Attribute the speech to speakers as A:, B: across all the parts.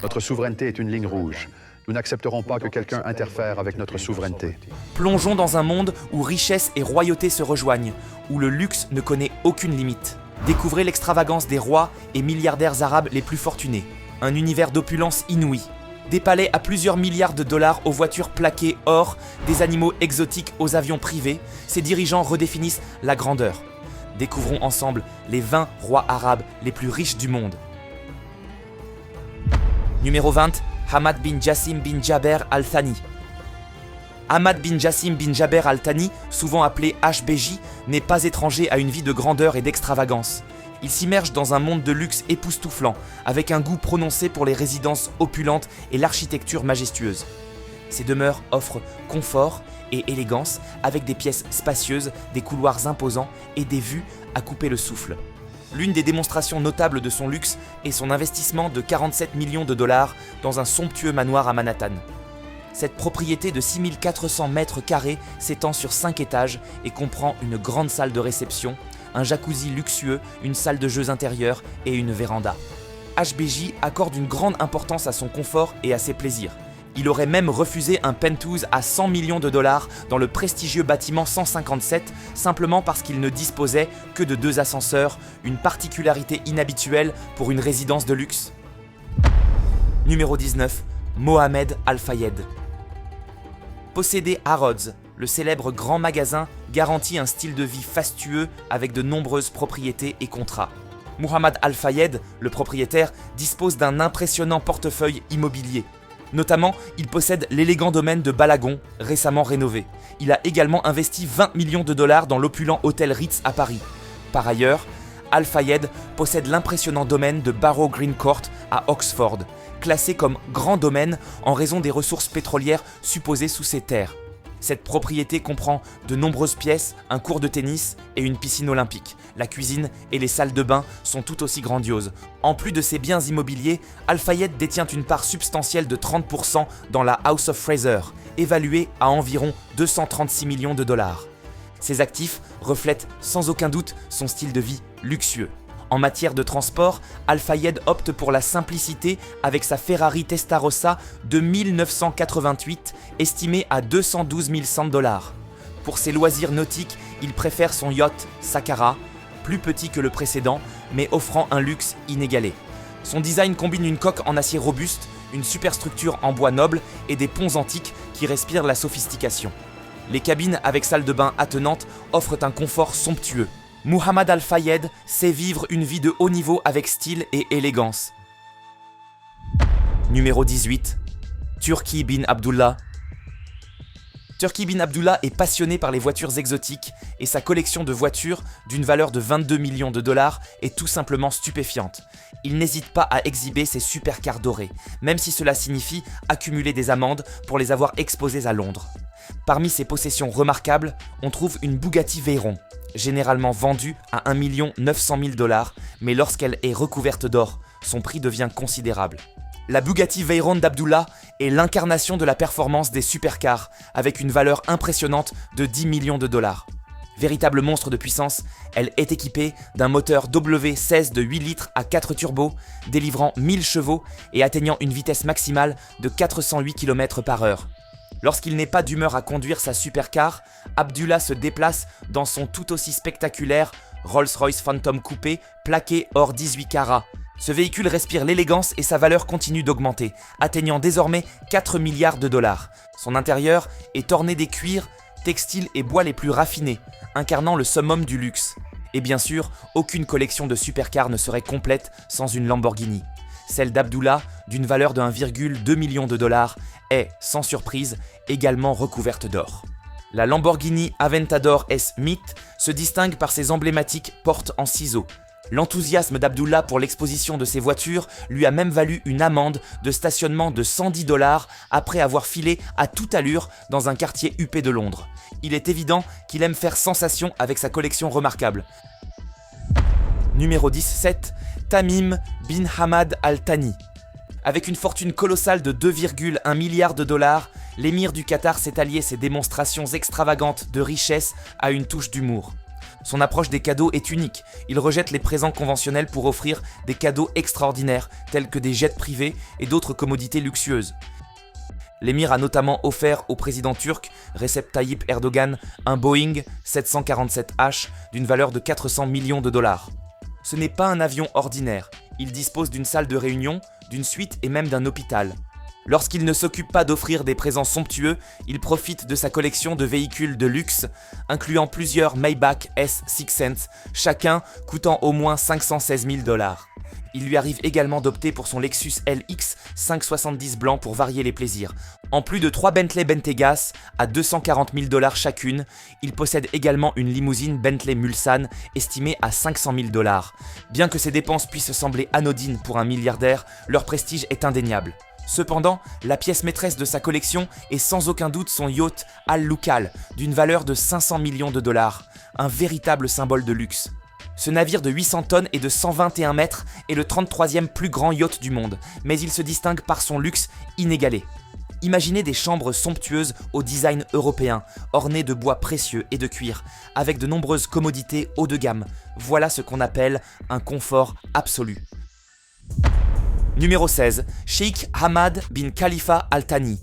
A: Notre souveraineté est une ligne rouge. Nous n'accepterons pas que quelqu'un interfère avec notre souveraineté.
B: Plongeons dans un monde où richesse et royauté se rejoignent, où le luxe ne connaît aucune limite. Découvrez l'extravagance des rois et milliardaires arabes les plus fortunés. Un univers d'opulence inouïe. Des palais à plusieurs milliards de dollars aux voitures plaquées or, des animaux exotiques aux avions privés, ces dirigeants redéfinissent la grandeur. Découvrons ensemble les 20 rois arabes les plus riches du monde. Numéro 20, Hamad bin Jassim bin Jaber al-Thani. Hamad bin Jassim bin Jaber al-Thani, souvent appelé HBJ, n'est pas étranger à une vie de grandeur et d'extravagance. Il s'immerge dans un monde de luxe époustouflant, avec un goût prononcé pour les résidences opulentes et l'architecture majestueuse. Ses demeures offrent confort et élégance, avec des pièces spacieuses, des couloirs imposants et des vues à couper le souffle. L'une des démonstrations notables de son luxe est son investissement de 47 millions de dollars dans un somptueux manoir à Manhattan. Cette propriété de 6400 mètres carrés s'étend sur 5 étages et comprend une grande salle de réception, un jacuzzi luxueux, une salle de jeux intérieure et une véranda. HBJ accorde une grande importance à son confort et à ses plaisirs. Il aurait même refusé un penthouse à 100 millions de dollars dans le prestigieux bâtiment 157 simplement parce qu'il ne disposait que de 2 ascenseurs, une particularité inhabituelle pour une résidence de luxe. Numéro 19, Mohamed Al-Fayed. Posséder Harrods, le célèbre grand magasin, garantit un style de vie fastueux avec de nombreuses propriétés et contrats. Mohamed Al-Fayed, le propriétaire, dispose d'un impressionnant portefeuille immobilier. Notamment, il possède l'élégant domaine de Balagon, récemment rénové. Il a également investi 20 millions de dollars dans l'opulent hôtel Ritz à Paris. Par ailleurs, Al-Fayed possède l'impressionnant domaine de Barrow Green Court à Oxford, classé comme grand domaine en raison des ressources pétrolières supposées sous ses terres. Cette propriété comprend de nombreuses pièces, un court de tennis et une piscine olympique. La cuisine et les salles de bain sont tout aussi grandioses. En plus de ses biens immobiliers, Al-Fayed détient une part substantielle de 30% dans la House of Fraser, évaluée à environ 236 millions de dollars. Ces actifs reflètent sans aucun doute son style de vie luxueux. En matière de transport, Al-Fayed opte pour la simplicité avec sa Ferrari Testarossa de 1988, estimée à 212 100 dollars. Pour ses loisirs nautiques, il préfère son yacht Sakara, plus petit que le précédent, mais offrant un luxe inégalé. Son design combine une coque en acier robuste, une superstructure en bois noble et des ponts antiques qui respirent la sophistication. Les cabines avec salle de bain attenante offrent un confort somptueux. Mohamed Al-Fayed sait vivre une vie de haut niveau avec style et élégance. Numéro 18. Turki bin Abdullah. Turki bin Abdullah est passionné par les voitures exotiques et sa collection de voitures, d'une valeur de 22 millions de dollars, est tout simplement stupéfiante. Il n'hésite pas à exhiber ses supercars dorés, même si cela signifie accumuler des amendes pour les avoir exposées à Londres. Parmi ses possessions remarquables, on trouve une Bugatti Veyron, généralement vendue à 1 900 000 dollars, mais lorsqu'elle est recouverte d'or, son prix devient considérable. La Bugatti Veyron d'Abdullah est l'incarnation de la performance des supercars, avec une valeur impressionnante de 10 millions de dollars. Véritable monstre de puissance, elle est équipée d'un moteur W16 de 8 litres à 4 turbos, délivrant 1000 chevaux et atteignant une vitesse maximale de 408 km/h. Lorsqu'il n'est pas d'humeur à conduire sa supercar, Abdullah se déplace dans son tout aussi spectaculaire Rolls-Royce Phantom Coupé plaqué or 18 carats. Ce véhicule respire l'élégance et sa valeur continue d'augmenter, atteignant désormais 4 milliards de dollars. Son intérieur est orné des cuirs, textiles et bois les plus raffinés, incarnant le summum du luxe. Et bien sûr, aucune collection de supercars ne serait complète sans une Lamborghini. Celle d'Abdullah, d'une valeur de 1,2 million de dollars, est, sans surprise, également recouverte d'or. La Lamborghini Aventador S Myth se distingue par ses emblématiques portes en ciseaux. L'enthousiasme d'Abdullah pour l'exposition de ses voitures lui a même valu une amende de stationnement de 110 dollars après avoir filé à toute allure dans un quartier huppé de Londres. Il est évident qu'il aime faire sensation avec sa collection remarquable. Numéro 17, Tamim bin Hamad Al Thani. Avec une fortune colossale de 2,1 milliards de dollars, l'émir du Qatar s'est allié ses démonstrations extravagantes de richesse à une touche d'humour. Son approche des cadeaux est unique. Il rejette les présents conventionnels pour offrir des cadeaux extraordinaires, tels que des jets privés et d'autres commodités luxueuses. L'émir a notamment offert au président turc Recep Tayyip Erdogan un Boeing 747H d'une valeur de 400 millions de dollars. Ce n'est pas un avion ordinaire. Il dispose d'une salle de réunion, d'une suite et même d'un hôpital. Lorsqu'il ne s'occupe pas d'offrir des présents somptueux, il profite de sa collection de véhicules de luxe, incluant plusieurs Maybach S600, chacun coûtant au moins 516 000 dollars. Il lui arrive également d'opter pour son Lexus LX 570 blanc pour varier les plaisirs. En plus de 3 Bentley Bentaygas à 240 000 dollars chacune, il possède également une limousine Bentley Mulsanne estimée à 500 000 dollars. Bien que ces dépenses puissent sembler anodines pour un milliardaire, leur prestige est indéniable. Cependant, la pièce maîtresse de sa collection est sans aucun doute son yacht Al Lucal, d'une valeur de 500 millions de dollars, un véritable symbole de luxe. Ce navire de 800 tonnes et de 121 mètres est le 33e plus grand yacht du monde, mais il se distingue par son luxe inégalé. Imaginez des chambres somptueuses au design européen, ornées de bois précieux et de cuir, avec de nombreuses commodités haut de gamme. Voilà ce qu'on appelle un confort absolu. Numéro 16. Sheikh Hamad bin Khalifa Al Thani.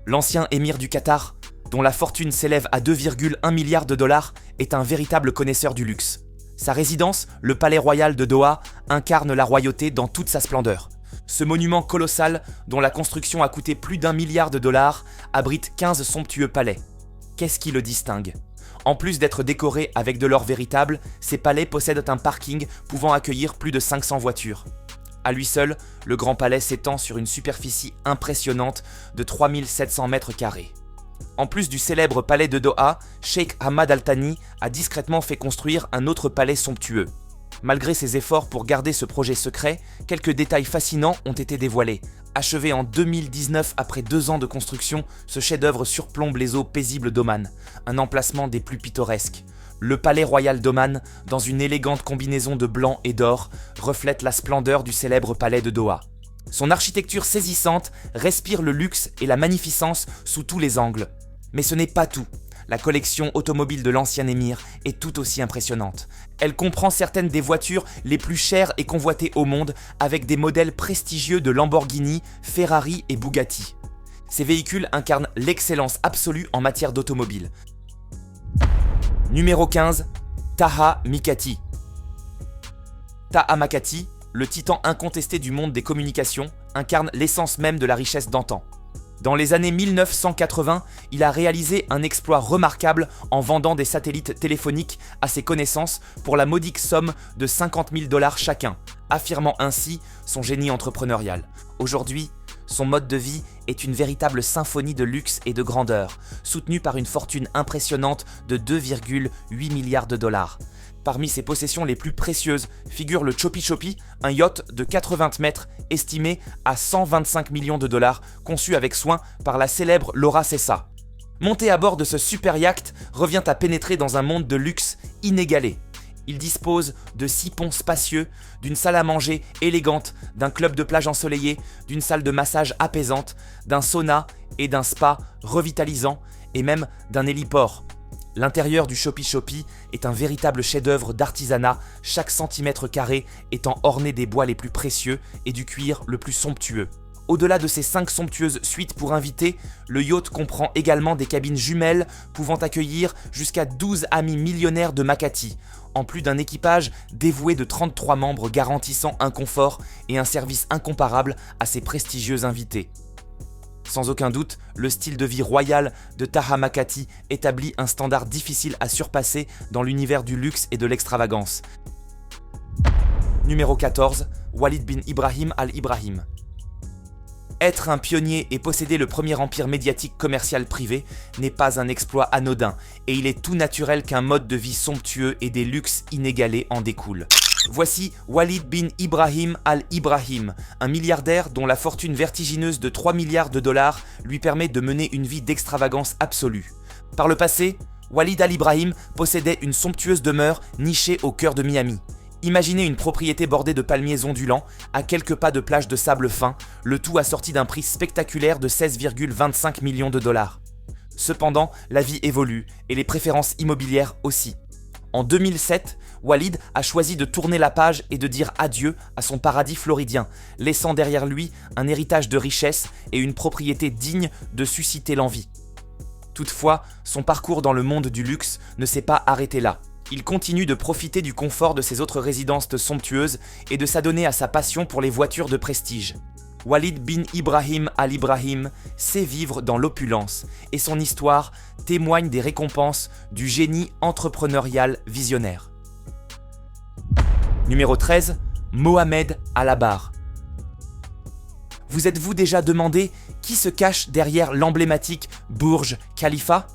B: L'ancien émir du Qatar, dont la fortune s'élève à 2,1 milliards de dollars, est un véritable connaisseur du luxe. Sa résidence, le palais royal de Doha, incarne la royauté dans toute sa splendeur. Ce monument colossal, dont la construction a coûté plus d'1 milliard de dollars, abrite 15 somptueux palais. Qu'est-ce qui le distingue ? En plus d'être décorés avec de l'or véritable, ces palais possèdent un parking pouvant accueillir plus de 500 voitures. À lui seul, le Grand Palais s'étend sur une superficie impressionnante de 3700 mètres carrés. En plus du célèbre palais de Doha, Sheikh Hamad Al Thani a discrètement fait construire un autre palais somptueux. Malgré ses efforts pour garder ce projet secret, quelques détails fascinants ont été dévoilés. Achevé en 2019 après 2 ans de construction, ce chef-d'œuvre surplombe les eaux paisibles d'Oman, un emplacement des plus pittoresques. Le palais royal d'Oman, dans une élégante combinaison de blanc et d'or, reflète la splendeur du célèbre palais de Doha. Son architecture saisissante respire le luxe et la magnificence sous tous les angles. Mais ce n'est pas tout. La collection automobile de l'ancien émir est tout aussi impressionnante. Elle comprend certaines des voitures les plus chères et convoitées au monde, avec des modèles prestigieux de Lamborghini, Ferrari et Bugatti. Ces véhicules incarnent l'excellence absolue en matière d'automobile. Numéro 15. Taha Mikati. Taha Makati, le titan incontesté du monde des communications, incarne l'essence même de la richesse d'antan. Dans les années 1980, il a réalisé un exploit remarquable en vendant des satellites téléphoniques à ses connaissances pour la modique somme de 50 000 dollars chacun, affirmant ainsi son génie entrepreneurial. Aujourd'hui, son mode de vie est une véritable symphonie de luxe et de grandeur, soutenue par une fortune impressionnante de 2,8 milliards de dollars. Parmi ses possessions les plus précieuses figure le Chopi Chopi, un yacht de 80 mètres estimé à 125 millions de dollars, conçu avec soin par la célèbre Laura Sessa. Monter à bord de ce super yacht revient à pénétrer dans un monde de luxe inégalé. Il dispose de 6 ponts spacieux, d'une salle à manger élégante, d'un club de plage ensoleillé, d'une salle de massage apaisante, d'un sauna et d'un spa revitalisant, et même d'un héliport. L'intérieur du Chopi Chopi est un véritable chef-d'œuvre d'artisanat, chaque centimètre carré étant orné des bois les plus précieux et du cuir le plus somptueux. Au-delà de ces 5 somptueuses suites pour invités, le yacht comprend également des cabines jumelles pouvant accueillir jusqu'à 12 amis millionnaires de Makati, en plus d'un équipage dévoué de 33 membres garantissant un confort et un service incomparable à ses prestigieux invités. Sans aucun doute, le style de vie royal de Taha Makati établit un standard difficile à surpasser dans l'univers du luxe et de l'extravagance. Numéro 14. Walid bin Ibrahim Al Ibrahim. Être un pionnier et posséder le premier empire médiatique commercial privé n'est pas un exploit anodin, et il est tout naturel qu'un mode de vie somptueux et des luxes inégalés en découlent. Voici Walid bin Ibrahim Al Ibrahim, un milliardaire dont la fortune vertigineuse de 3 milliards de dollars lui permet de mener une vie d'extravagance absolue. Par le passé, Walid Al Ibrahim possédait une somptueuse demeure nichée au cœur de Miami. Imaginez une propriété bordée de palmiers ondulants, à quelques pas de plages de sable fin, le tout assorti d'un prix spectaculaire de 16,25 millions de dollars. Cependant, la vie évolue, et les préférences immobilières aussi. En 2007, Walid a choisi de tourner la page et de dire adieu à son paradis floridien, laissant derrière lui un héritage de richesse et une propriété digne de susciter l'envie. Toutefois, son parcours dans le monde du luxe ne s'est pas arrêté là. Il continue de profiter du confort de ses autres résidences somptueuses et de s'adonner à sa passion pour les voitures de prestige. Walid bin Ibrahim Al Ibrahim sait vivre dans l'opulence et son histoire témoigne des récompenses du génie entrepreneurial visionnaire. Numéro 13, Mohamed Al-Abbar. Vous êtes-vous déjà demandé qui se cache derrière l'emblématique Burj Khalifa ?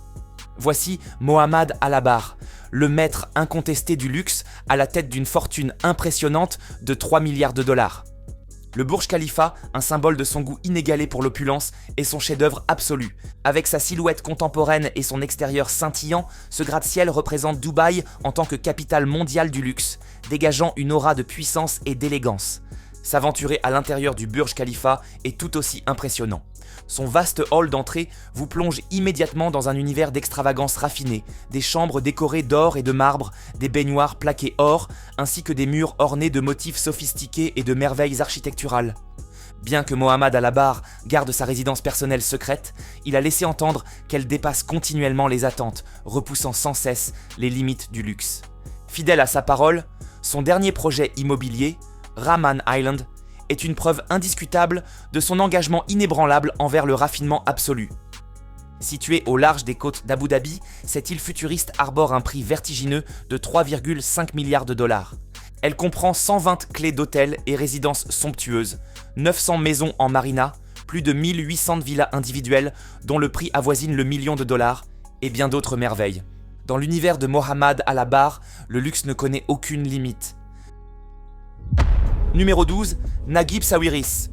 B: Voici Mohamed Al-Abbar, le maître incontesté du luxe à la tête d'une fortune impressionnante de 3 milliards de dollars. Le Burj Khalifa, un symbole de son goût inégalé pour l'opulence, est son chef-d'œuvre absolu. Avec sa silhouette contemporaine et son extérieur scintillant, ce gratte-ciel représente Dubaï en tant que capitale mondiale du luxe, dégageant une aura de puissance et d'élégance. S'aventurer à l'intérieur du Burj Khalifa est tout aussi impressionnant. Son vaste hall d'entrée vous plonge immédiatement dans un univers d'extravagance raffinée, des chambres décorées d'or et de marbre, des baignoires plaquées or, ainsi que des murs ornés de motifs sophistiqués et de merveilles architecturales. Bien que Mohamed Al-Abbar garde sa résidence personnelle secrète, il a laissé entendre qu'elle dépasse continuellement les attentes, repoussant sans cesse les limites du luxe. Fidèle à sa parole, son dernier projet immobilier, Rahman Island, est une preuve indiscutable de son engagement inébranlable envers le raffinement absolu. Située au large des côtes d'Abu Dhabi, cette île futuriste arbore un prix vertigineux de 3,5 milliards de dollars. Elle comprend 120 clés d'hôtels et résidences somptueuses, 900 maisons en marina, plus de 1800 villas individuelles dont le prix avoisine le million de dollars, et bien d'autres merveilles. Dans l'univers de Mohamed Al-Abbar, le luxe ne connaît aucune limite. Numéro 12, Naguib Sawiris.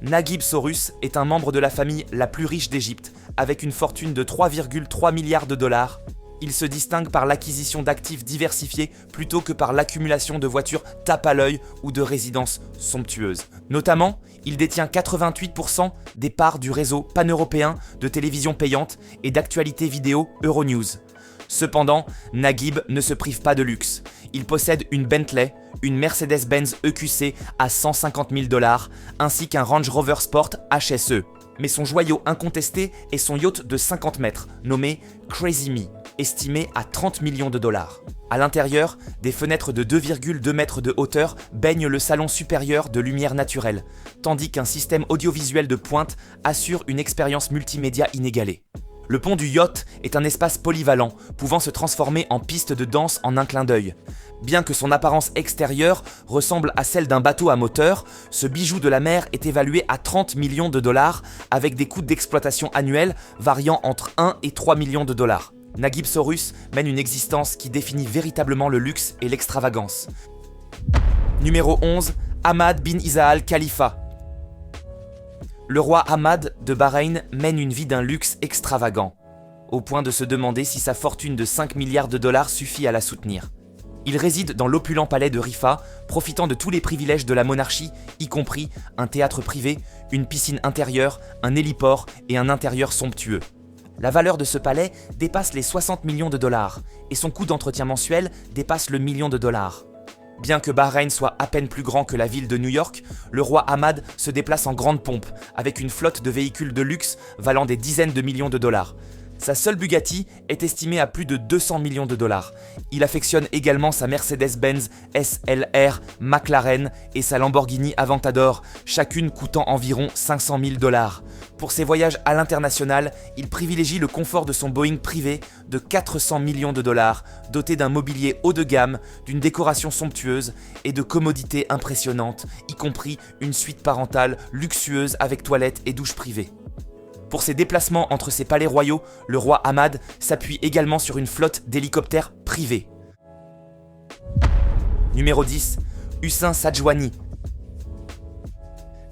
B: Naguib Saurus est un membre de la famille la plus riche d'Égypte, avec une fortune de 3,3 milliards de dollars. Il se distingue par l'acquisition d'actifs diversifiés plutôt que par l'accumulation de voitures tape à l'œil ou de résidences somptueuses. Notamment, il détient 88% des parts du réseau pan-européen de télévision payante et d'actualité vidéo Euronews. Cependant, Naguib ne se prive pas de luxe. Il possède une Bentley, une Mercedes-Benz EQC à 150 000 dollars, ainsi qu'un Range Rover Sport HSE. Mais son joyau incontesté est son yacht de 50 mètres, nommé Crazy Me, estimé à 30 millions de dollars. À l'intérieur, des fenêtres de 2,2 mètres de hauteur baignent le salon supérieur de lumière naturelle, tandis qu'un système audiovisuel de pointe assure une expérience multimédia inégalée. Le pont du yacht est un espace polyvalent, pouvant se transformer en piste de danse en un clin d'œil. Bien que son apparence extérieure ressemble à celle d'un bateau à moteur, ce bijou de la mer est évalué à 30 millions de dollars, avec des coûts d'exploitation annuels variant entre 1 et 3 millions de dollars. Naguib Saurus mène une existence qui définit véritablement le luxe et l'extravagance. Numéro 11, Hamad bin Isa Al Khalifa. Le roi Hamad de Bahreïn mène une vie d'un luxe extravagant, au point de se demander si sa fortune de 5 milliards de dollars suffit à la soutenir. Il réside dans l'opulent palais de Rifa, profitant de tous les privilèges de la monarchie, y compris un théâtre privé, une piscine intérieure, un héliport et un intérieur somptueux. La valeur de ce palais dépasse les 60 millions de dollars, et son coût d'entretien mensuel dépasse le million de dollars. Bien que Bahreïn soit à peine plus grand que la ville de New York, le roi Hamad se déplace en grande pompe, avec une flotte de véhicules de luxe valant des dizaines de millions de dollars. Sa seule Bugatti est estimée à plus de 200 millions de dollars. Il affectionne également sa Mercedes-Benz SLR McLaren et sa Lamborghini Aventador, chacune coûtant environ 500 000 dollars. Pour ses voyages à l'international, il privilégie le confort de son Boeing privé de 400 millions de dollars, doté d'un mobilier haut de gamme, d'une décoration somptueuse et de commodités impressionnantes, y compris une suite parentale luxueuse avec toilettes et douche privée. Pour ses déplacements entre ses palais royaux, le roi Hamad s'appuie également sur une flotte d'hélicoptères privés. Numéro 10, Hussein Sajwani.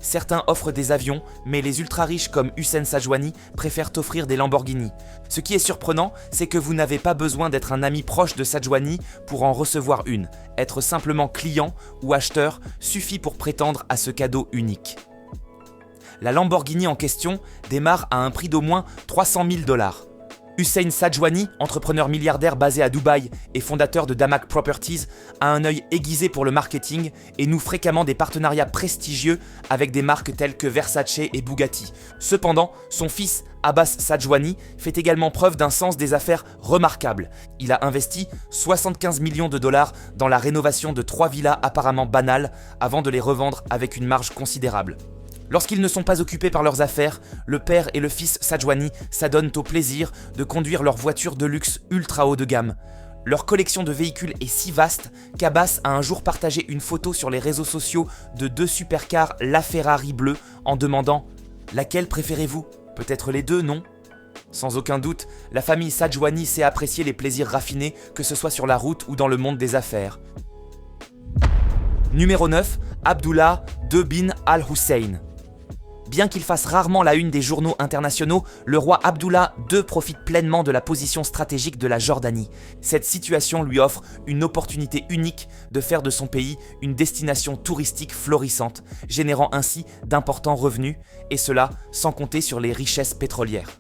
B: Certains offrent des avions, mais les ultra-riches comme Hussein Sajwani préfèrent offrir des Lamborghini. Ce qui est surprenant, c'est que vous n'avez pas besoin d'être un ami proche de Sajwani pour en recevoir une. Être simplement client ou acheteur suffit pour prétendre à ce cadeau unique. La Lamborghini en question démarre à un prix d'au moins 300 000 dollars. Hussein Sajwani, entrepreneur milliardaire basé à Dubaï et fondateur de Damac Properties, a un œil aiguisé pour le marketing et noue fréquemment des partenariats prestigieux avec des marques telles que Versace et Bugatti. Cependant, son fils Abbas Sajwani fait également preuve d'un sens des affaires remarquable. Il a investi 75 millions de dollars dans la rénovation de 3 villas apparemment banales avant de les revendre avec une marge considérable. Lorsqu'ils ne sont pas occupés par leurs affaires, le père et le fils Sajwani s'adonnent au plaisir de conduire leur voiture de luxe ultra haut de gamme. Leur collection de véhicules est si vaste qu'Abbas a un jour partagé une photo sur les réseaux sociaux de 2 supercars LaFerrari bleus en demandant « Laquelle préférez-vous ? Peut-être les deux, non ?» Sans aucun doute, la famille Sajwani sait apprécier les plaisirs raffinés, que ce soit sur la route ou dans le monde des affaires. Numéro 9, Abdullah II bin Al-Hussein. Bien qu'il fasse rarement la une des journaux internationaux, le roi Abdullah II profite pleinement de la position stratégique de la Jordanie. Cette situation lui offre une opportunité unique de faire de son pays une destination touristique florissante, générant ainsi d'importants revenus, et cela sans compter sur les richesses pétrolières.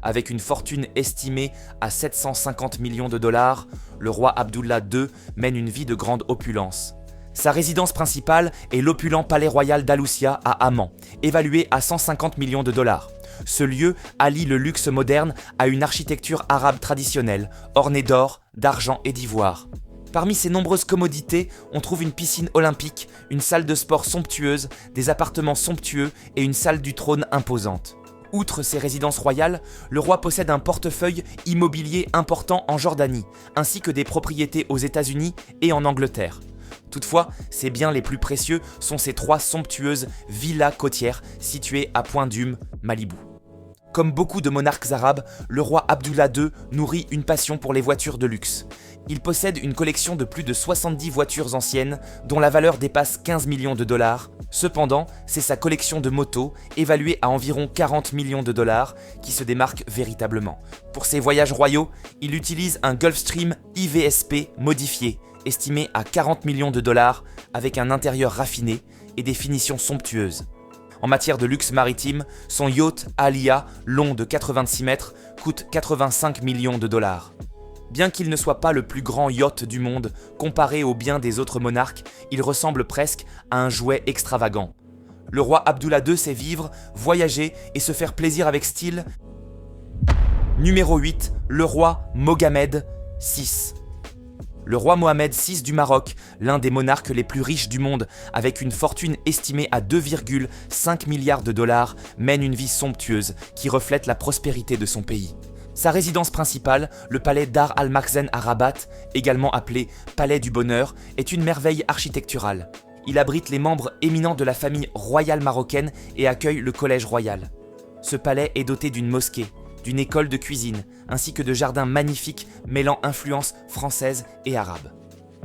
B: Avec une fortune estimée à 750 millions de dollars, le roi Abdullah II mène une vie de grande opulence. Sa résidence principale est l'opulent palais royal d'Al-Houssia à Amman, évalué à 150 millions de dollars. Ce lieu allie le luxe moderne à une architecture arabe traditionnelle, ornée d'or, d'argent et d'ivoire. Parmi ces nombreuses commodités, on trouve une piscine olympique, une salle de sport somptueuse, des appartements somptueux et une salle du trône imposante. Outre ses résidences royales, le roi possède un portefeuille immobilier important en Jordanie, ainsi que des propriétés aux États-Unis et en Angleterre. Toutefois, ses biens les plus précieux sont ces 3 somptueuses villas côtières situées à Point d'Hume, Malibu. Comme beaucoup de monarques arabes, le roi Abdullah II nourrit une passion pour les voitures de luxe. Il possède une collection de plus de 70 voitures anciennes, dont la valeur dépasse 15 millions de dollars. Cependant, c'est sa collection de motos, évaluée à environ 40 millions de dollars, qui se démarque véritablement. Pour ses voyages royaux, il utilise un Gulfstream IVSP modifié, estimé à 40 millions de dollars, avec un intérieur raffiné et des finitions somptueuses. En matière de luxe maritime, son yacht Aliyah, long de 86 mètres, coûte 85 millions de dollars. Bien qu'il ne soit pas le plus grand yacht du monde, comparé aux biens des autres monarques, il ressemble presque à un jouet extravagant. Le roi Abdullah II sait vivre, voyager et se faire plaisir avec style. Numéro 8, le roi Mohamed VI. Le roi Mohamed VI du Maroc, l'un des monarques les plus riches du monde, avec une fortune estimée à 2,5 milliards de dollars, mène une vie somptueuse qui reflète la prospérité de son pays. Sa résidence principale, le palais Dar al-Makhzen à Rabat, également appelé Palais du Bonheur, est une merveille architecturale. Il abrite les membres éminents de la famille royale marocaine et accueille le collège royal. Ce palais est doté d'une mosquée, d'une école de cuisine, ainsi que de jardins magnifiques mêlant influences françaises et arabes.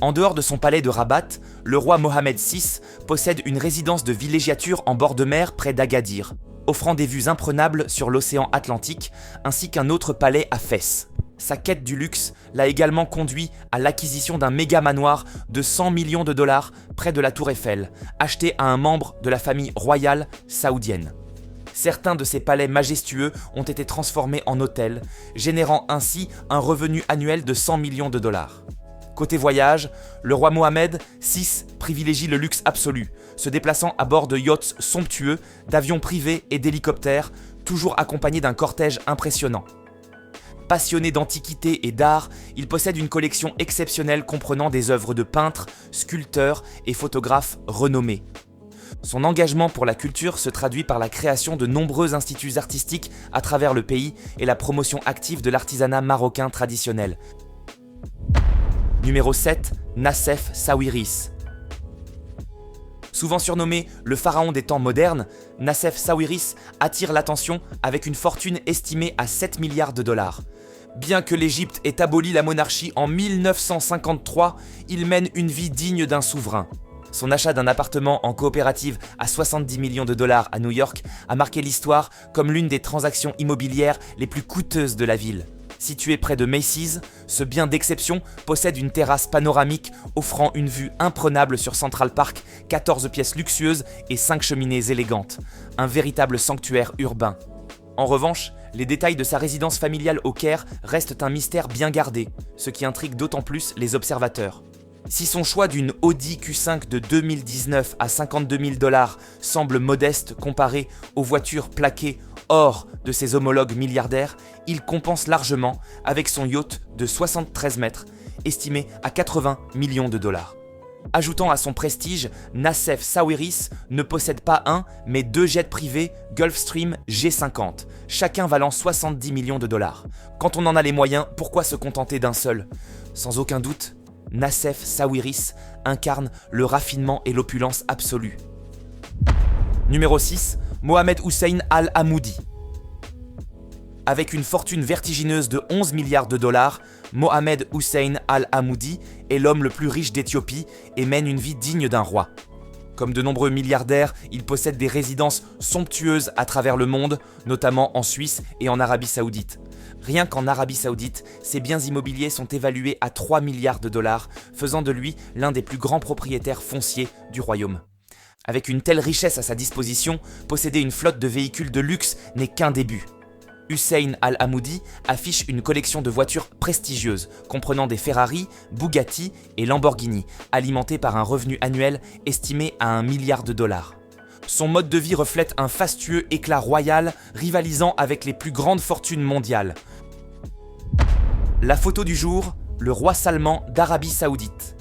B: En dehors de son palais de Rabat, le roi Mohamed VI possède une résidence de villégiature en bord de mer près d'Agadir, offrant des vues imprenables sur l'océan Atlantique, ainsi qu'un autre palais à Fès. Sa quête du luxe l'a également conduit à l'acquisition d'un méga manoir de 100 millions de dollars près de la Tour Eiffel, acheté à un membre de la famille royale saoudienne. Certains de ces palais majestueux ont été transformés en hôtels, générant ainsi un revenu annuel de 100 millions de dollars. Côté voyage, le roi Mohamed VI privilégie le luxe absolu, se déplaçant à bord de yachts somptueux, d'avions privés et d'hélicoptères, toujours accompagnés d'un cortège impressionnant. Passionné d'antiquité et d'art, il possède une collection exceptionnelle comprenant des œuvres de peintres, sculpteurs et photographes renommés. Son engagement pour la culture se traduit par la création de nombreux instituts artistiques à travers le pays et la promotion active de l'artisanat marocain traditionnel. Numéro 7, Nassef Sawiris. Souvent surnommé le pharaon des temps modernes, Nassef Sawiris attire l'attention avec une fortune estimée à 7 milliards de dollars. Bien que l'Égypte ait aboli la monarchie en 1953, il mène une vie digne d'un souverain. Son achat d'un appartement en coopérative à 70 millions de dollars à New York a marqué l'histoire comme l'une des transactions immobilières les plus coûteuses de la ville. Situé près de Macy's, ce bien d'exception possède une terrasse panoramique offrant une vue imprenable sur Central Park, 14 pièces luxueuses et 5 cheminées élégantes. Un véritable sanctuaire urbain. En revanche, les détails de sa résidence familiale au Caire restent un mystère bien gardé, ce qui intrigue d'autant plus les observateurs. Si son choix d'une Audi Q5 de 2019 à 52 000 $ semble modeste comparé aux voitures plaquées or de ses homologues milliardaires, il compense largement avec son yacht de 73 mètres, estimé à 80 millions de dollars. Ajoutant à son prestige, Nassef Sawiris ne possède pas un, mais 2 jets privés Gulfstream G50, chacun valant 70 millions de dollars. Quand on en a les moyens, pourquoi se contenter d'un seul ? Sans aucun doute, Nassef Sawiris incarne le raffinement et l'opulence absolue. Numéro 6, Mohamed Hussein Al-Amoudi. Avec une fortune vertigineuse de 11 milliards de dollars, Mohamed Hussein Al-Amoudi est l'homme le plus riche d'Éthiopie et mène une vie digne d'un roi. Comme de nombreux milliardaires, il possède des résidences somptueuses à travers le monde, notamment en Suisse et en Arabie Saoudite. Rien qu'en Arabie Saoudite, ses biens immobiliers sont évalués à 3 milliards de dollars, faisant de lui l'un des plus grands propriétaires fonciers du royaume. Avec une telle richesse à sa disposition, posséder une flotte de véhicules de luxe n'est qu'un début. Hussein Al-Amoudi affiche une collection de voitures prestigieuses, comprenant des Ferrari, Bugatti et Lamborghini, alimentées par un revenu annuel estimé à 1 milliard de dollars. Son mode de vie reflète un fastueux éclat royal, rivalisant avec les plus grandes fortunes mondiales. La photo du jour, le roi Salman d'Arabie Saoudite.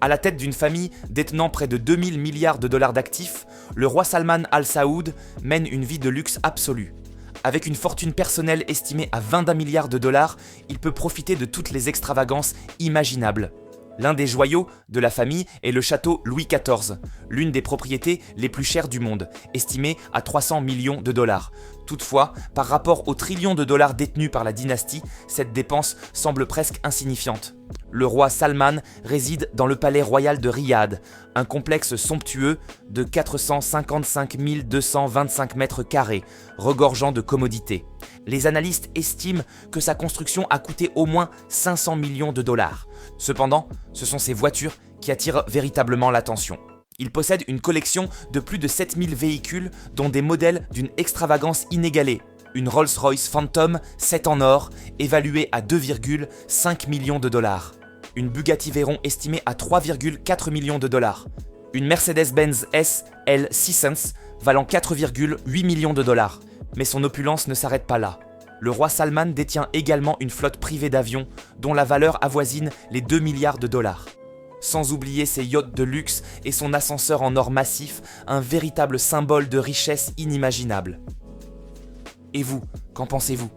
B: À la tête d'une famille détenant près de 2000 milliards de dollars d'actifs, le roi Salman Al Saoud mène une vie de luxe absolue. Avec une fortune personnelle estimée à 21 milliards de dollars, il peut profiter de toutes les extravagances imaginables. L'un des joyaux de la famille est le château Louis XIV, l'une des propriétés les plus chères du monde, estimée à 300 millions de dollars. Toutefois, par rapport aux trillions de dollars détenus par la dynastie, cette dépense semble presque insignifiante. Le roi Salman réside dans le palais royal de Riyad, un complexe somptueux de 455 225 mètres carrés, regorgeant de commodités. Les analystes estiment que sa construction a coûté au moins 500 millions de dollars. Cependant, ce sont ses voitures qui attirent véritablement l'attention. Il possède une collection de plus de 7000 véhicules, dont des modèles d'une extravagance inégalée. Une Rolls-Royce Phantom 7 en or, évaluée à 2,5 millions de dollars. Une Bugatti Veyron estimée à 3,4 millions de dollars. Une Mercedes-Benz SL 600 valant 4,8 millions de dollars. Mais son opulence ne s'arrête pas là. Le roi Salman détient également une flotte privée d'avions dont la valeur avoisine les 2 milliards de dollars. Sans oublier ses yachts de luxe et son ascenseur en or massif, un véritable symbole de richesse inimaginable. Et vous, qu'en pensez-vous ?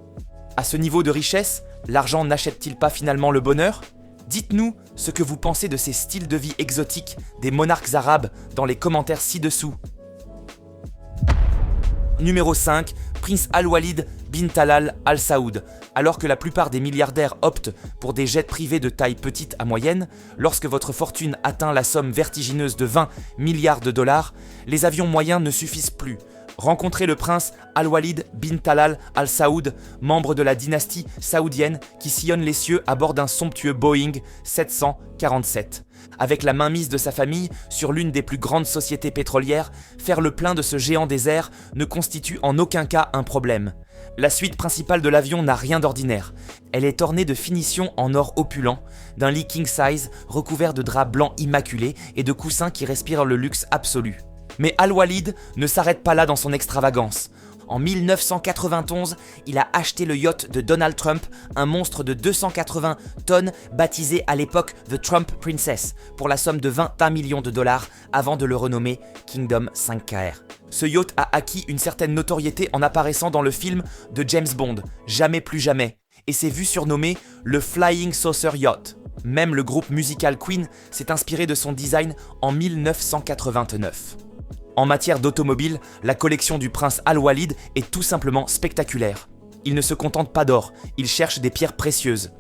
B: À ce niveau de richesse, l'argent n'achète-t-il pas finalement le bonheur ? Dites-nous ce que vous pensez de ces styles de vie exotiques des monarques arabes dans les commentaires ci-dessous. Numéro 5, Prince Al-Walid bin Talal Al Saoud. Alors que la plupart des milliardaires optent pour des jets privés de taille petite à moyenne, lorsque votre fortune atteint la somme vertigineuse de 20 milliards de dollars, les avions moyens ne suffisent plus. Rencontrez le prince Al-Walid bin Talal Al Saoud, membre de la dynastie saoudienne qui sillonne les cieux à bord d'un somptueux Boeing 747. Avec la mainmise de sa famille sur l'une des plus grandes sociétés pétrolières, faire le plein de ce géant des airs ne constitue en aucun cas un problème. La suite principale de l'avion n'a rien d'ordinaire. Elle est ornée de finitions en or opulent, d'un lit king size recouvert de draps blancs immaculés et de coussins qui respirent le luxe absolu. Mais Al-Walid ne s'arrête pas là dans son extravagance. En 1991, il a acheté le yacht de Donald Trump, un monstre de 280 tonnes baptisé à l'époque The Trump Princess, pour la somme de 21 millions de dollars avant de le renommer Kingdom 5KR. Ce yacht a acquis une certaine notoriété en apparaissant dans le film de James Bond, Jamais plus jamais, et s'est vu surnommé le Flying Saucer Yacht. Même le groupe musical Queen s'est inspiré de son design en 1989. En matière d'automobile, la collection du prince Al-Walid est tout simplement spectaculaire. Il ne se contente pas d'or, il cherche des pierres précieuses.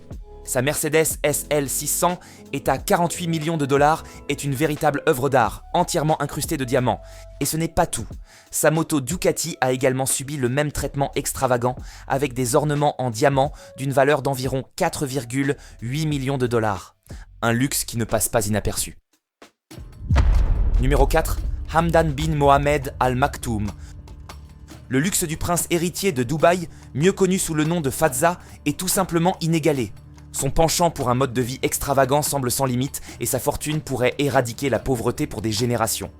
B: Sa Mercedes SL 600 est à 48 millions de dollars, est une véritable œuvre d'art, entièrement incrustée de diamants. Et ce n'est pas tout. Sa moto Ducati a également subi le même traitement extravagant, avec des ornements en diamants d'une valeur d'environ 4,8 millions de dollars. Un luxe qui ne passe pas inaperçu. Numéro 4. Hamdan bin Mohamed Al Maktoum. Le luxe du prince héritier de Dubaï, mieux connu sous le nom de Fazza, est tout simplement inégalé. Son penchant pour un mode de vie extravagant semble sans limite et sa fortune pourrait éradiquer la pauvreté pour des générations.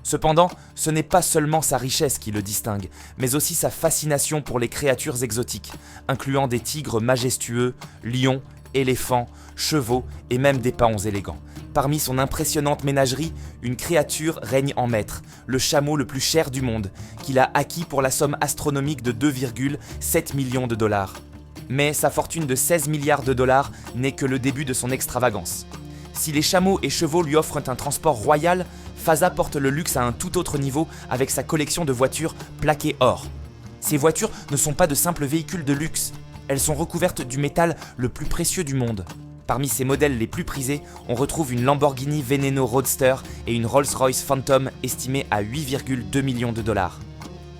B: Cependant, ce n'est pas seulement sa richesse qui le distingue, mais aussi sa fascination pour les créatures exotiques, incluant des tigres majestueux, lions, éléphants, chevaux et même des paons élégants. Parmi son impressionnante ménagerie, une créature règne en maître, le chameau le plus cher du monde, qu'il a acquis pour la somme astronomique de 2,7 millions de dollars. Mais sa fortune de 16 milliards de dollars n'est que le début de son extravagance. Si les chameaux et chevaux lui offrent un transport royal, Fazza porte le luxe à un tout autre niveau avec sa collection de voitures plaquées or. Ces voitures ne sont pas de simples véhicules de luxe, elles sont recouvertes du métal le plus précieux du monde. Parmi ses modèles les plus prisés, on retrouve une Lamborghini Veneno Roadster et une Rolls-Royce Phantom estimée à 8,2 millions de dollars.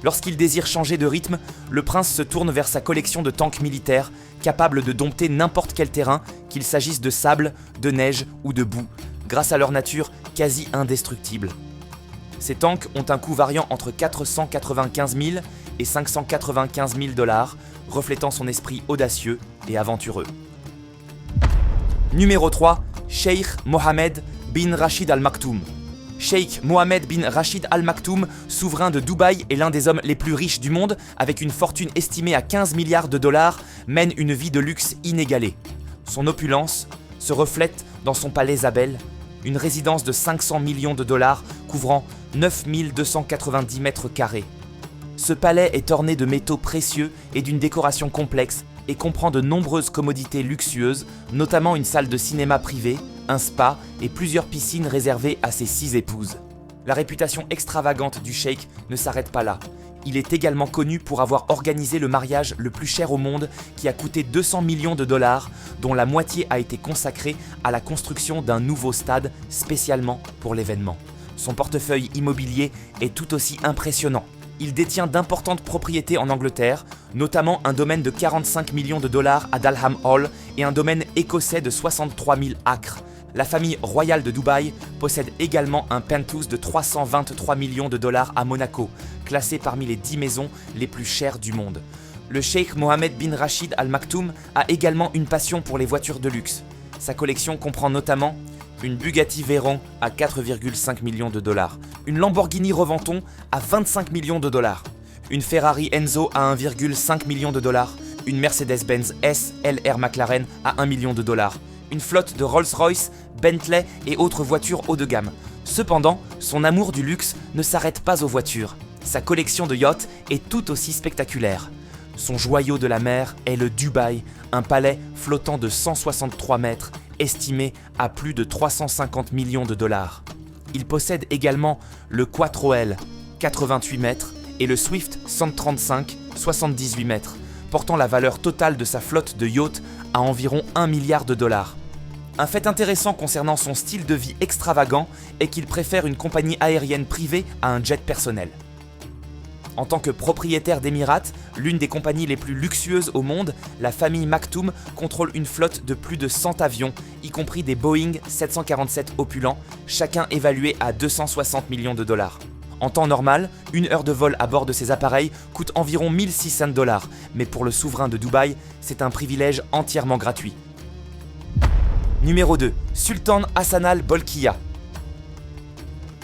B: Lorsqu'il désire changer de rythme, le prince se tourne vers sa collection de tanks militaires, capables de dompter n'importe quel terrain, qu'il s'agisse de sable, de neige ou de boue, grâce à leur nature quasi indestructible. Ces tanks ont un coût variant entre 495 000 et 595 000 dollars, reflétant son esprit audacieux et aventureux. Numéro 3, Sheikh Mohammed bin Rashid Al Maktoum. Sheikh Mohammed bin Rashid Al Maktoum, souverain de Dubaï et l'un des hommes les plus riches du monde, avec une fortune estimée à 15 milliards de dollars, mène une vie de luxe inégalée. Son opulence se reflète dans son palais Zabel, une résidence de 500 millions de dollars couvrant 9 290 mètres carrés. Ce palais est orné de métaux précieux et d'une décoration complexe et comprend de nombreuses commodités luxueuses, notamment une salle de cinéma privée, un spa et plusieurs piscines réservées à ses 6 épouses. La réputation extravagante du cheikh ne s'arrête pas là. Il est également connu pour avoir organisé le mariage le plus cher au monde qui a coûté 200 millions de dollars, dont la moitié a été consacrée à la construction d'un nouveau stade spécialement pour l'événement. Son portefeuille immobilier est tout aussi impressionnant. Il détient d'importantes propriétés en Angleterre, notamment un domaine de 45 millions de dollars à Dalham Hall et un domaine écossais de 63 000 acres. La famille royale de Dubaï possède également un penthouse de 323 millions de dollars à Monaco, classé parmi les 10 maisons les plus chères du monde. Le cheikh Mohammed bin Rashid Al Maktoum a également une passion pour les voitures de luxe. Sa collection comprend notamment une Bugatti Veyron à 4,5 millions de dollars, une Lamborghini Reventon à 25 millions de dollars, une Ferrari Enzo à 1,5 million de dollars, une Mercedes-Benz SLR McLaren à 1 million de dollars, une flotte de Rolls-Royce, Bentley et autres voitures haut de gamme. Cependant, son amour du luxe ne s'arrête pas aux voitures. Sa collection de yachts est tout aussi spectaculaire. Son joyau de la mer est le Dubaï, un palais flottant de 163 mètres, estimé à plus de 350 millions de dollars. Il possède également le Quattro L, 88 mètres, et le Swift 135, 78 mètres, portant la valeur totale de sa flotte de yachts à environ 1 milliard de dollars. Un fait intéressant concernant son style de vie extravagant est qu'il préfère une compagnie aérienne privée à un jet personnel. En tant que propriétaire d'Emirates, l'une des compagnies les plus luxueuses au monde, la famille Maktoum contrôle une flotte de plus de 100 avions, y compris des Boeing 747 opulents, chacun évalué à 260 millions de dollars. En temps normal, une heure de vol à bord de ces appareils coûte environ 1600 dollars, mais pour le souverain de Dubaï, c'est un privilège entièrement gratuit. Numéro 2. Sultan Hassan Al Bolkiah.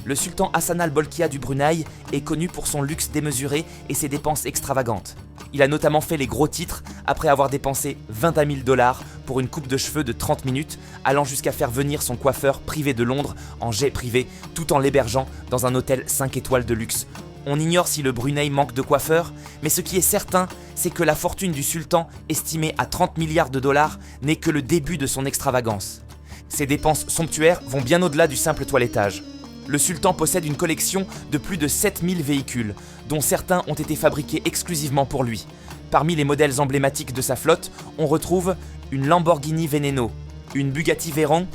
B: Le sultan Hassan Al Bolkiah du Brunei est connu pour son luxe démesuré et ses dépenses extravagantes. Il a notamment fait les gros titres après avoir dépensé 21 000 dollars pour une coupe de cheveux de 30 minutes, allant jusqu'à faire venir son coiffeur privé de Londres en jet privé, tout en l'hébergeant dans un hôtel 5 étoiles de luxe. On ignore si le Brunei manque de coiffeurs, mais ce qui est certain, c'est que la fortune du sultan, estimée à 30 milliards de dollars, n'est que le début de son extravagance. Ses dépenses somptuaires vont bien au-delà du simple toilettage. Le sultan possède une collection de plus de 7000 véhicules, dont certains ont été fabriqués exclusivement pour lui. Parmi les modèles emblématiques de sa flotte, on retrouve une Lamborghini Veneno, une Bugatti Veyron,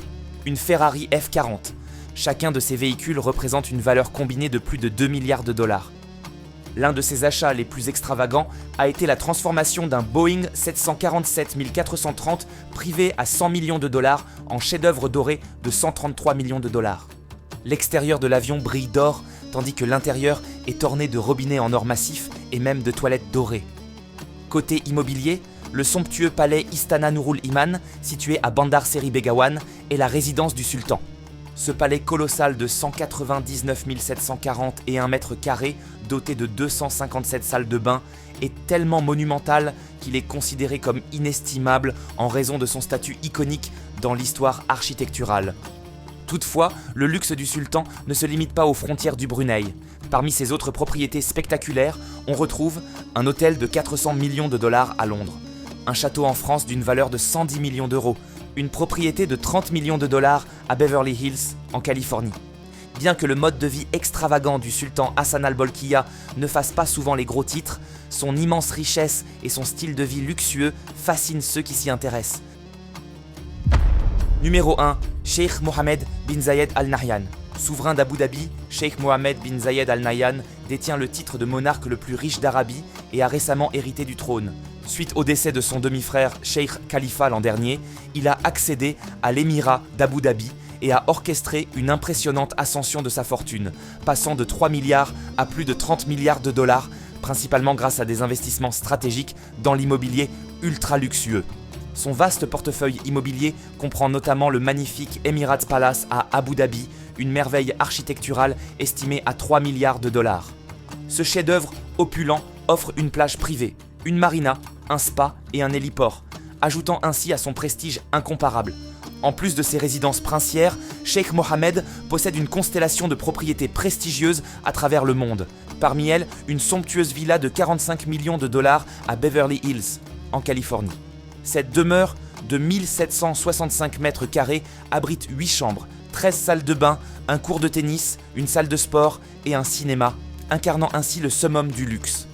B: une Ferrari F40. Chacun de ces véhicules représente une valeur combinée de plus de 2 milliards de dollars. L'un de ses achats les plus extravagants a été la transformation d'un Boeing 747 430 privé à 100 millions de dollars en chef-d'œuvre doré de 133 millions de dollars. L'extérieur de l'avion brille d'or, tandis que l'intérieur est orné de robinets en or massif et même de toilettes dorées. Côté immobilier, le somptueux palais Istana Nurul Iman, situé à Bandar Seri Begawan, est la résidence du sultan. Ce palais colossal de 199 741 mètres carrés, doté de 257 salles de bain, est tellement monumental qu'il est considéré comme inestimable en raison de son statut iconique dans l'histoire architecturale. Toutefois, le luxe du sultan ne se limite pas aux frontières du Brunei. Parmi ses autres propriétés spectaculaires, on retrouve un hôtel de 400 millions de dollars à Londres, un château en France d'une valeur de 110 millions d'euros, une propriété de 30 millions de dollars à Beverly Hills, en Californie. Bien que le mode de vie extravagant du sultan Hassan al-Bolkiah ne fasse pas souvent les gros titres, son immense richesse et son style de vie luxueux fascinent ceux qui s'y intéressent. Numéro 1. Sheikh Mohammed bin Zayed Al Nahyan. Souverain d'Abu Dhabi, Sheikh Mohammed bin Zayed Al Nahyan détient le titre de monarque le plus riche d'Arabie et a récemment hérité du trône. Suite au décès de son demi-frère Sheikh Khalifa l'an dernier, il a accédé à l'émirat d'Abu Dhabi et a orchestré une impressionnante ascension de sa fortune, passant de 3 milliards à plus de 30 milliards de dollars, principalement grâce à des investissements stratégiques dans l'immobilier ultra luxueux. Son vaste portefeuille immobilier comprend notamment le magnifique Emirates Palace à Abu Dhabi, une merveille architecturale estimée à 3 milliards de dollars. Ce chef-d'œuvre opulent offre une plage privée, une marina, un spa et un héliport, ajoutant ainsi à son prestige incomparable. En plus de ses résidences princières, Sheikh Mohammed possède une constellation de propriétés prestigieuses à travers le monde. Parmi elles, une somptueuse villa de 45 millions de dollars à Beverly Hills, en Californie. Cette demeure de 1765 mètres carrés abrite 8 chambres, 13 salles de bain, un court de tennis, une salle de sport et un cinéma, incarnant ainsi le summum du luxe.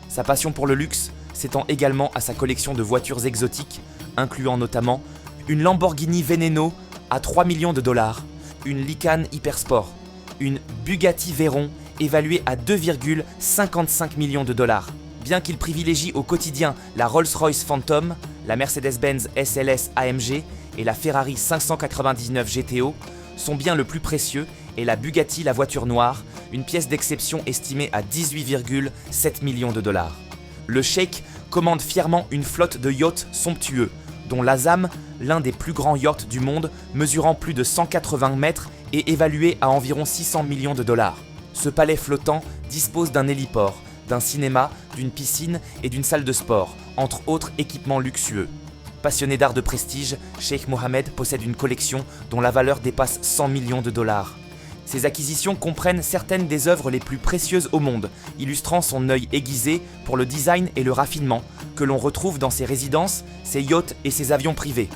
B: Sa passion pour le luxe s'étend également à sa collection de voitures exotiques, incluant notamment une Lamborghini Veneno à 3 millions de dollars, une Lycan Hypersport, une Bugatti Veyron évaluée à 2,55 millions de dollars. Bien qu'il privilégie au quotidien la Rolls-Royce Phantom, la Mercedes-Benz SLS AMG et la Ferrari 599 GTO, son bien le plus précieux est la Bugatti la voiture noire, une pièce d'exception estimée à 18,7 millions de dollars. Le cheikh commande fièrement une flotte de yachts somptueux, dont l'Azam, l'un des plus grands yachts du monde, mesurant plus de 180 mètres et évalué à environ 600 millions de dollars. Ce palais flottant dispose d'un héliport, d'un cinéma, d'une piscine et d'une salle de sport, entre autres équipements luxueux. Passionné d'art de prestige, Sheikh Mohammed possède une collection dont la valeur dépasse 100 millions de dollars. Ses acquisitions comprennent certaines des œuvres les plus précieuses au monde, illustrant son œil aiguisé pour le design et le raffinement, que l'on retrouve dans ses résidences, ses yachts et ses avions privés.